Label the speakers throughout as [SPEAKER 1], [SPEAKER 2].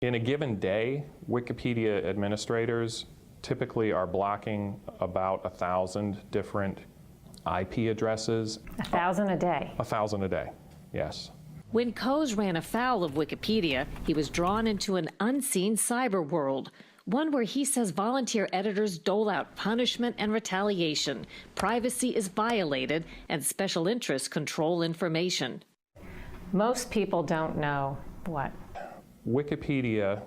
[SPEAKER 1] In a given day, Wikipedia administrators typically are blocking about 1,000 different IP addresses.
[SPEAKER 2] 1,000 a day?
[SPEAKER 1] 1,000 a day, yes.
[SPEAKER 3] When Coase ran afoul of Wikipedia, he was drawn into an unseen cyber world, one where he says volunteer editors dole out punishment and retaliation, privacy is violated, and special interests control information.
[SPEAKER 2] Most people don't know what?
[SPEAKER 1] Wikipedia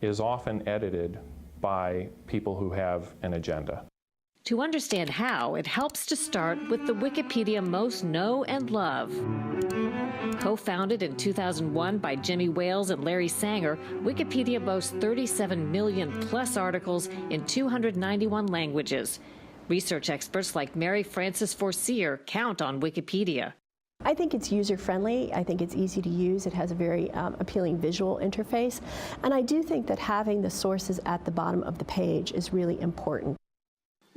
[SPEAKER 1] is often edited by people who have an agenda.
[SPEAKER 3] To understand how, it helps to start with the Wikipedia most know and love. Co-founded in 2001 by Jimmy Wales and Larry Sanger, Wikipedia boasts 37 million plus articles in 291 languages. Research experts like Mary Frances Forcier count on Wikipedia.
[SPEAKER 4] I think it's user-friendly. I think it's easy to use. It has a very appealing visual interface. And I do think that having the sources at the bottom of the page is really important.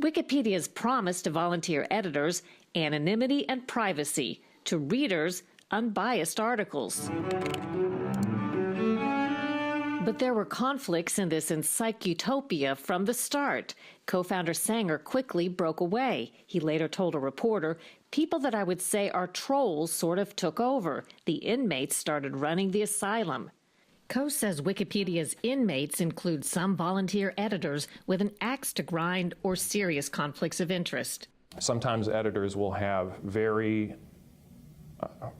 [SPEAKER 3] Wikipedia's promise to volunteer editors, anonymity and privacy, to readers, unbiased articles. But there were conflicts in this encycloputopia from the start. Co-founder Sanger quickly broke away. He later told a reporter, "People that I would say are trolls sort of took over. The inmates started running the asylum." Coase says Wikipedia's inmates include some volunteer editors with an axe to grind or serious conflicts of interest.
[SPEAKER 1] Sometimes editors will have very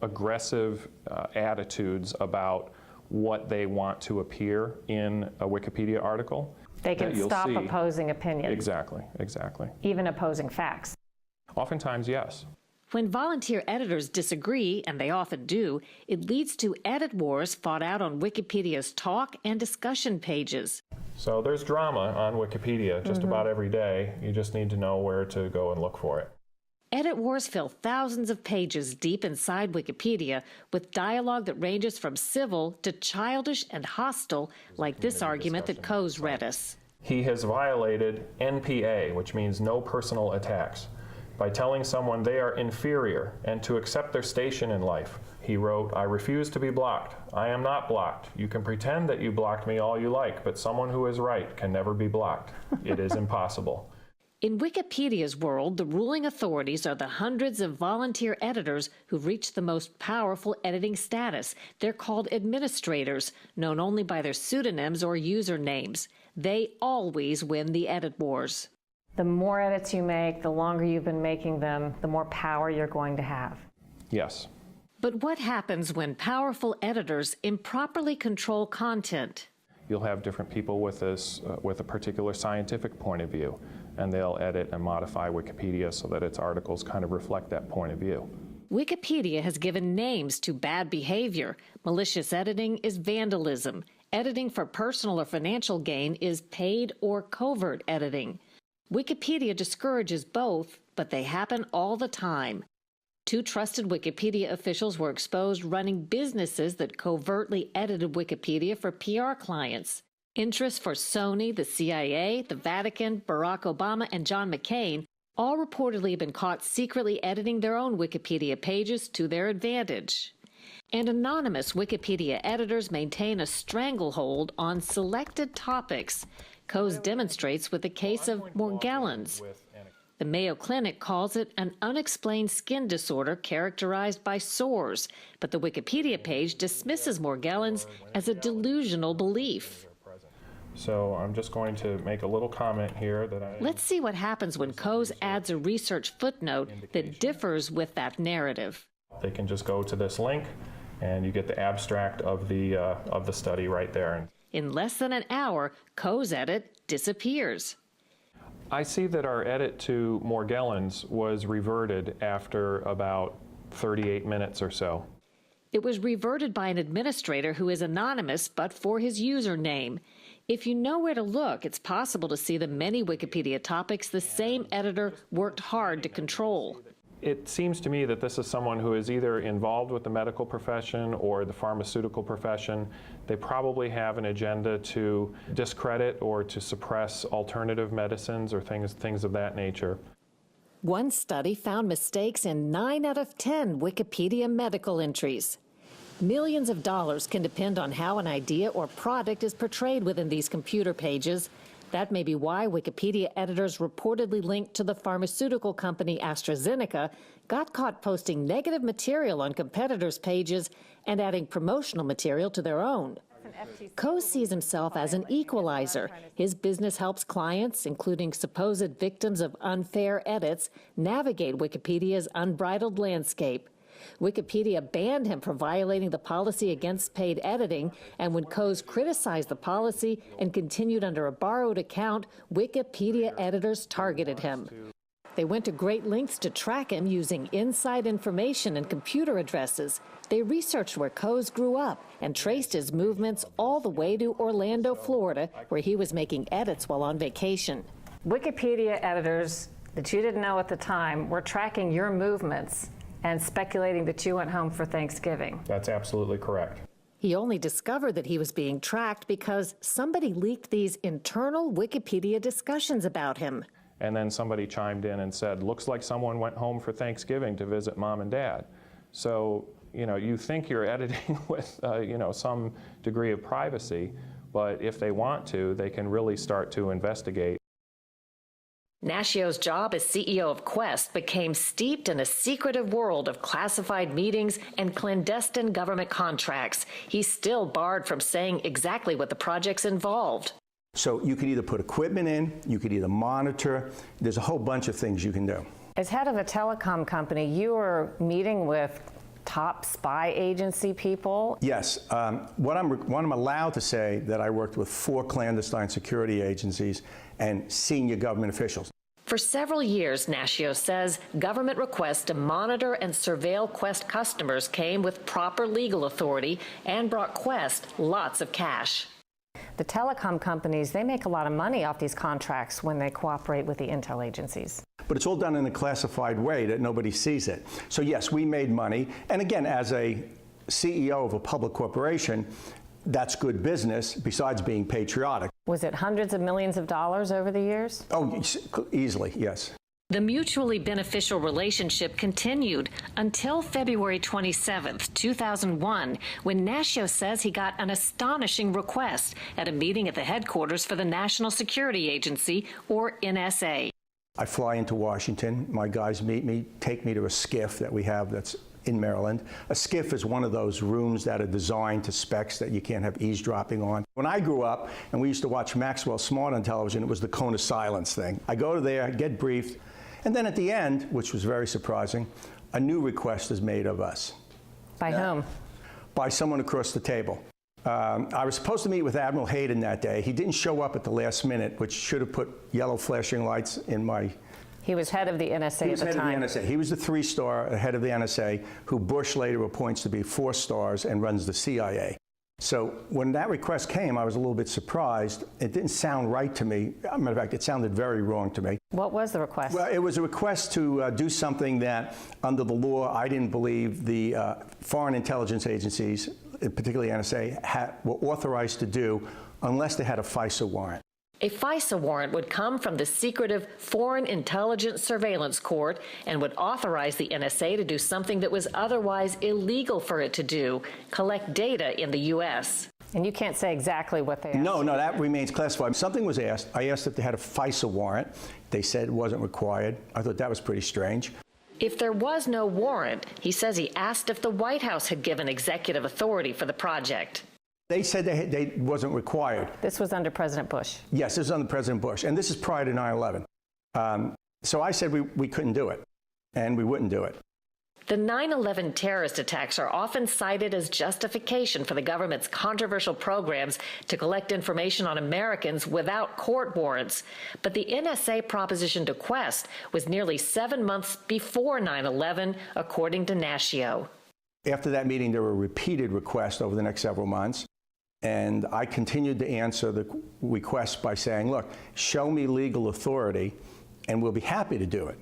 [SPEAKER 1] aggressive attitudes about what they want to appear in a Wikipedia article.
[SPEAKER 2] They can stop opposing opinions.
[SPEAKER 1] Exactly, exactly.
[SPEAKER 2] Even opposing facts.
[SPEAKER 1] Oftentimes, yes.
[SPEAKER 3] When volunteer editors disagree, and they often do, it leads to edit wars fought out on Wikipedia's talk and discussion pages.
[SPEAKER 1] So there's drama on Wikipedia just about every day. You just need to know where to go and look for it.
[SPEAKER 3] Edit wars fill thousands of pages deep inside Wikipedia with dialogue that ranges from civil to childish and hostile, like this argument that Coase read us.
[SPEAKER 1] He has violated NPA, which means no personal attacks, by telling someone they are inferior and to accept their station in life. He wrote, "I refuse to be blocked. I am not blocked. You can pretend that you blocked me all you like, but someone who is right can never be blocked. It is impossible."
[SPEAKER 3] In Wikipedia's world, the ruling authorities are the hundreds of volunteer editors who've reached the most powerful editing status. They're called administrators, known only by their pseudonyms or usernames. They always win the edit wars.
[SPEAKER 2] The more edits you make, the longer you've been making them, the more power you're going to have.
[SPEAKER 1] Yes.
[SPEAKER 3] But what happens when powerful editors improperly control content?
[SPEAKER 1] You'll have different people with a particular scientific point of view, and they'll edit and modify Wikipedia so that its articles kind of reflect that point of view.
[SPEAKER 3] Wikipedia has given names to bad behavior. Malicious editing is vandalism. Editing for personal or financial gain is paid or covert editing. Wikipedia discourages both, but they happen all the time. Two trusted Wikipedia officials were exposed running businesses that covertly edited Wikipedia for PR clients. Interests for Sony, the CIA, the Vatican, Barack Obama, and John McCain all reportedly have been caught secretly editing their own Wikipedia pages to their advantage. And anonymous Wikipedia editors maintain a stranglehold on selected topics. Coase demonstrates with the case of Morgellons. The Mayo Clinic calls it an unexplained skin disorder characterized by sores, but the Wikipedia page dismisses Morgellons as a delusional belief.
[SPEAKER 1] So I'm just going to make a little comment here that
[SPEAKER 3] Let's see what happens when Coase adds a research footnote that differs with that narrative.
[SPEAKER 1] They can just go to this link, and you get the abstract of the study right there.
[SPEAKER 3] In less than an hour, Coase edit disappears.
[SPEAKER 1] I see that our edit to Morgellons was reverted after about 38 minutes or so.
[SPEAKER 3] It was reverted by an administrator who is anonymous but for his username. If you know where to look, it's possible to see the many Wikipedia topics the same editor worked hard to control.
[SPEAKER 1] It seems to me that this is someone who is either involved with the medical profession or the pharmaceutical profession. They probably have an agenda to discredit or to suppress alternative medicines or things of that nature.
[SPEAKER 3] One study found mistakes in 9 out of 10 Wikipedia medical entries. Millions of dollars can depend on how an idea or product is portrayed within these computer pages. That may be why Wikipedia editors reportedly linked to the pharmaceutical company AstraZeneca got caught posting negative material on competitors' pages and adding promotional material to their own. Coase sees himself as an equalizer. His business helps clients, including supposed victims of unfair edits, navigate Wikipedia's unbridled landscape. Wikipedia banned him for violating the policy against paid editing, and when Coase criticized the policy and continued under a borrowed account, Wikipedia editors targeted him. They went to great lengths to track him using inside information and computer addresses. They researched where Coase grew up and traced his movements all the way to Orlando, Florida, where he was making edits while on vacation.
[SPEAKER 2] Wikipedia editors that you didn't know at the time were tracking your movements and speculating that you went home for Thanksgiving.
[SPEAKER 1] That's absolutely correct.
[SPEAKER 3] He only discovered that he was being tracked because somebody leaked these internal Wikipedia discussions about him.
[SPEAKER 1] And then somebody chimed in and said, looks like someone went home for Thanksgiving to visit mom and dad. So, you think you're editing with, some degree of privacy, but if they want to, they can really start to investigate.
[SPEAKER 3] Nashio's job as CEO of Quest became steeped in a secretive world of classified meetings and clandestine government contracts. He's still barred from saying exactly what the projects involved.
[SPEAKER 5] So you could either put equipment in, you could either monitor, there's a whole bunch of things you can do.
[SPEAKER 2] As head of a telecom company, you were meeting with top spy agency people.
[SPEAKER 5] Yes, what I'm allowed to say that I worked with 4 clandestine security agencies and senior government officials.
[SPEAKER 3] For several years, Nashio says, government requests to monitor and surveil Quest customers came with proper legal authority and brought Quest lots of cash.
[SPEAKER 2] The telecom companies, they make a lot of money off these contracts when they cooperate with the intel agencies.
[SPEAKER 5] But it's all done in a classified way that nobody sees it. So yes, we made money. And again, as a CEO of a public corporation, that's good business besides being patriotic.
[SPEAKER 2] Was it hundreds of millions of dollars over the years?
[SPEAKER 5] Oh, easily, yes.
[SPEAKER 3] The mutually beneficial relationship continued until February 27, 2001, when Nashio says he got an astonishing request at a meeting at the headquarters for the National Security Agency, or NSA.
[SPEAKER 5] I fly into Washington. My guys meet me, take me to a SCIF that we have that's in Maryland. A SCIF is one of those rooms that are designed to specs that you can't have eavesdropping on. When I grew up, and we used to watch Maxwell Smart on television, it was the cone of silence thing. I go to there, get briefed, and then at the end, which was very surprising, a new request is made of us.
[SPEAKER 2] By whom?
[SPEAKER 5] By someone across the table. I was supposed to meet with Admiral Hayden that day. He didn't show up at the last minute, which should have put yellow flashing lights in my...
[SPEAKER 2] He was head of the NSA at the time.
[SPEAKER 5] He was head of the NSA. He was the 3-star head of the NSA, who Bush later appoints to be 4 stars and runs the CIA. So when that request came, I was a little bit surprised. It didn't sound right to me. As a matter of fact, it sounded very wrong to me.
[SPEAKER 2] What was the request?
[SPEAKER 5] Well, it was a request to do something that, under the law, I didn't believe the foreign intelligence agencies, particularly NSA, were authorized to do unless they had a FISA warrant.
[SPEAKER 3] A FISA warrant would come from the secretive Foreign Intelligence Surveillance Court and would authorize the NSA to do something that was otherwise illegal for it to do, collect data in the U.S.
[SPEAKER 2] And you can't say exactly what they asked.
[SPEAKER 5] No, that remains classified. Something was asked. I asked if they had a FISA warrant. They said it wasn't required. I thought that was pretty strange.
[SPEAKER 3] If there was no warrant, he says he asked if the White House had given executive authority for the project.
[SPEAKER 5] They said they wasn't required.
[SPEAKER 2] This was under President Bush.
[SPEAKER 5] Yes, this was under President Bush, and this is prior to 9/11. So I said we couldn't do it, and we wouldn't do it.
[SPEAKER 3] The 9/11 terrorist attacks are often cited as justification for the government's controversial programs to collect information on Americans without court warrants. But the NSA proposition to Quest was nearly 7 months before 9/11, according to Nashio.
[SPEAKER 5] After that meeting, there were repeated requests over the next several months. And I continued to answer the requests by saying, look, show me legal authority, and we'll be happy to do it.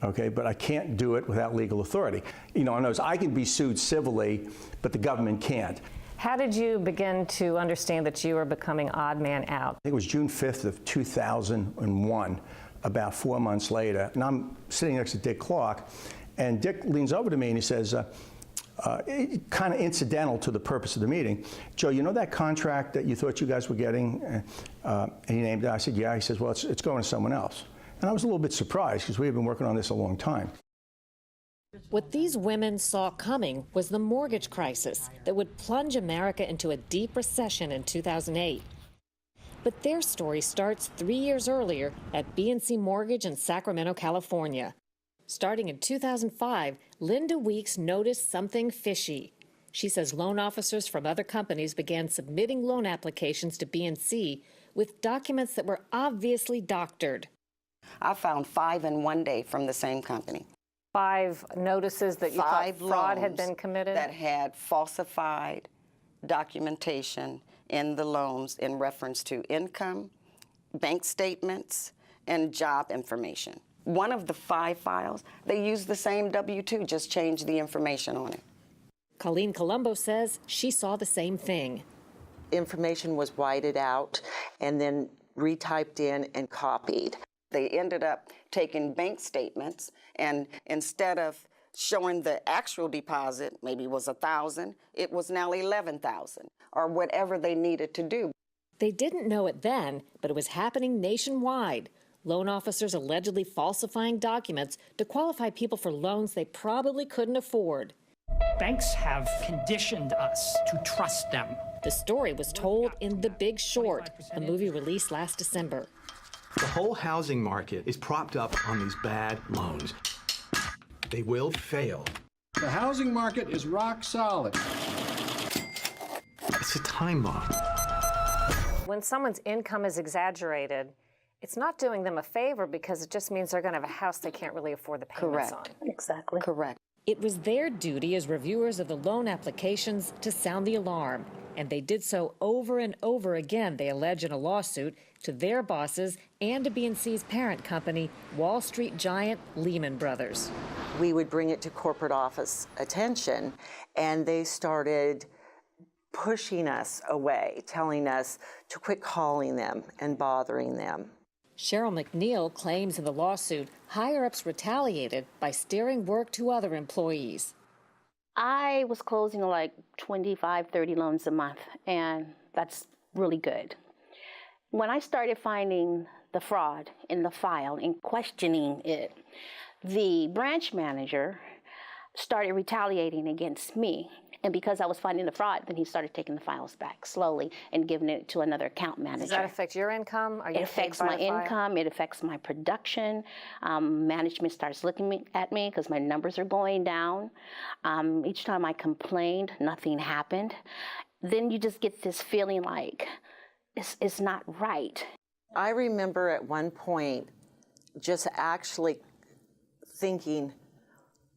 [SPEAKER 5] Okay, but I can't do it without legal authority. In other words, I can be sued civilly, but the government can't.
[SPEAKER 2] How did you begin to understand that you were becoming odd man out?
[SPEAKER 5] I think it was June 5th of 2001, about 4 months later, and I'm sitting next to Dick Clark, and Dick leans over to me and he says, kind of incidental to the purpose of the meeting. Joe, you know that contract that you thought you guys were getting? And he named it. I said, yeah. He says, well, it's going to someone else. And I was a little bit surprised because we had been working on this a long time.
[SPEAKER 3] What these women saw coming was the mortgage crisis that would plunge America into a deep recession in 2008. But their story starts 3 years earlier at B&C Mortgage in Sacramento, California. Starting in 2005, Linda Weeks noticed something fishy. She says loan officers from other companies began submitting loan applications to B&C with documents that were obviously doctored.
[SPEAKER 6] I found 5 in one day from the same company.
[SPEAKER 2] 5 notices that you thought fraud had been committed?
[SPEAKER 6] That had falsified documentation in the loans in reference to income, bank statements, and job information. One of the 5 files, they used the same W-2, just changed the information on it.
[SPEAKER 3] Colleen Colombo says she saw the same thing.
[SPEAKER 7] Information was whited out and then retyped in and copied.
[SPEAKER 6] They ended up taking bank statements, and instead of showing the actual deposit, maybe it was 1,000, it was now 11,000, or whatever they needed to do.
[SPEAKER 3] They didn't know it then, but it was happening nationwide. Loan officers allegedly falsifying documents to qualify people for loans they probably couldn't afford.
[SPEAKER 8] Banks have conditioned us to trust them.
[SPEAKER 3] The story was told in The Big Short, a movie released last December.
[SPEAKER 9] The whole housing market is propped up on these bad loans. They will fail.
[SPEAKER 10] The housing market is rock solid.
[SPEAKER 9] It's a time bomb.
[SPEAKER 2] When someone's income is exaggerated, it's not doing them a favor because it just means they're going to have a house they can't really afford the payments on.
[SPEAKER 6] Exactly. Correct.
[SPEAKER 3] It was their duty as reviewers of the loan applications to sound the alarm, and they did so over and over again, they allege in a lawsuit, to their bosses and to B&C's parent company, Wall Street giant Lehman Brothers.
[SPEAKER 7] We would bring it to corporate office attention, and they started pushing us away, telling us to quit calling them and bothering them.
[SPEAKER 3] Sharyl McNeil claims in the lawsuit higher-ups retaliated by steering work to other employees.
[SPEAKER 11] I was closing like 25, 30 loans a month, and that's really good. When I started finding the fraud in the file and questioning it, the branch manager started retaliating against me. And because I was finding the fraud, then he started taking the files back slowly and giving it to another account manager.
[SPEAKER 2] Does that affect your income? Are you
[SPEAKER 11] It affects my income. It affects my production. Management starts looking at me because my numbers are going down. Each time I complained, nothing happened. Then you just get this feeling like it's not right.
[SPEAKER 7] I remember at one point just actually thinking,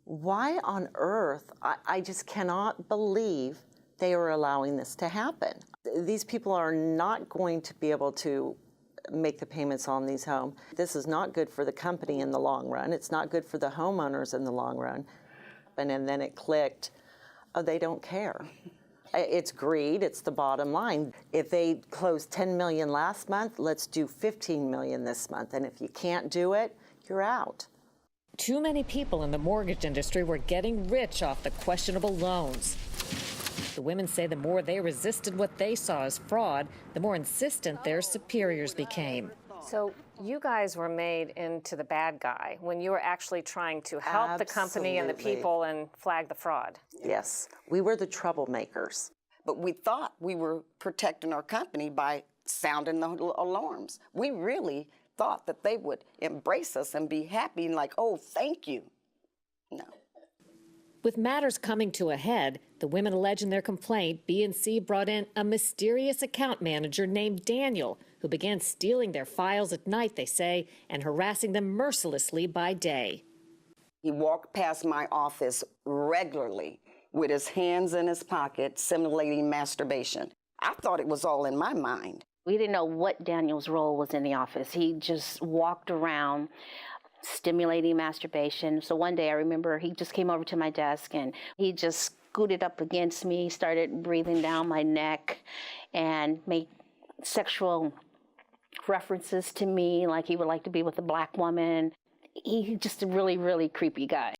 [SPEAKER 7] why on earth? I just cannot believe they are allowing this to happen. These people are not going to be able to make the payments on these homes. This is not good for the company in the long run. It's not good for the homeowners in the long run. And then it clicked, oh, they don't care. It's greed, it's the bottom line. If they closed 10 million last month, let's do 15 million this month. And if you can't do it, you're out.
[SPEAKER 3] Too many people in the mortgage industry were getting rich off the questionable loans. The women say the more they resisted what they saw as fraud, the more insistent their superiors became.
[SPEAKER 2] So you guys were made into the bad guy when you were actually trying to help the company and the people and flag the fraud.
[SPEAKER 7] Yes, we were the troublemakers.
[SPEAKER 6] But we thought we were protecting our company by sounding the alarms. We really thought that they would embrace us and be happy and like, oh, thank you. No.
[SPEAKER 3] With matters coming to a head, the women allege in their complaint B&C brought in a mysterious account manager named Daniel, who began stealing their files at night, they say, and harassing them mercilessly by day.
[SPEAKER 6] He walked past my office regularly with his hands in his pocket, simulating masturbation. I thought it was all in my mind.
[SPEAKER 11] We didn't know what Daniel's role was in the office. He just walked around stimulating masturbation. So one day I remember he just came over to my desk and he just scooted up against me, started breathing down my neck and made sexual references to me, like he would like to be with a black woman. He's just a really, really creepy guy.